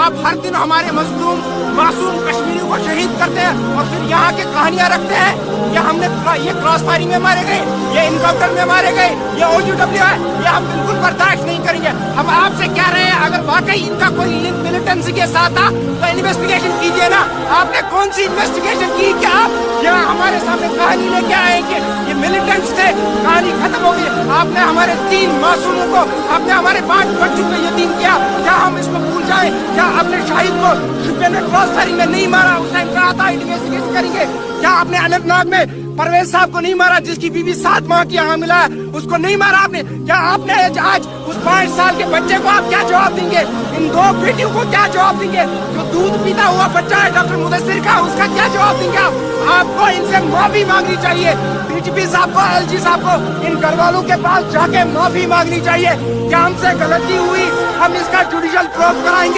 آپ ہر دن ہمارے مظلوم معصوم کشمیریوں کو شہید کرتے ہیں اور پھر یہاں کی کہانیاں رکھتے ہیں کہ ہم نے یہ کراس فائرنگ میں مارے گئے, یہ انکاؤنٹر میں مارے گئے, یہ OUW ہے, یہ ہم بالکل برداشت نہیں کریں گے. ہم آپ سے کہہ رہے ہیں اگر واقعی ان کا کوئی لنک ملیٹنسی کے ساتھ تھا تو انویسٹیگیشن کیجیے نا. آپ نے کون سی انویسٹیگیشن کی کہ آپ یہاں ہمارے سامنے کہانی لے کے آئے کہ یہ ملیٹنٹس تھے, کہانی ختم ہو گئی. آپ نے ہمارے 3 معصوموں کو, آپ نے ہمارے 5 بچوں کو یتیم کیا. کیا ہم اس کو بھول جائیں؟ کیا آپ نے شاہد کو شپین میں کراس فائرنگ میں نہیں مارا؟ اس ٹائم کہا تھا انویسٹیگیٹ کریں گے. کیا آپ نے اننت ناگ میں پرویز صاحب کو نہیں مارا جس کی بیوی 7 ماہ کی حاملہ ہے, اس کو نہیں مارا آپ نے؟ کیا آپ نے آج اس 5 سال کے بچے کو آپ کیا جواب دیں گے؟ ان 2 بیٹیوں کو کیا جواب دیں گے؟ جو دودھ پیتا ہوا بچہ ہے ڈاکٹر مدثر کا, اس کا کیا جواب دیں گے آپ؟ آپ کو ان سے معافی مانگنی چاہیے. DGP صاحب کو, LG صاحب کو, ان گھر والوں کے پاس جا کے معافی مانگنی چاہیے کہ ہم سے غلطی ہوئی, ہم اس کا جوڈیشل پروب کرائیں گے.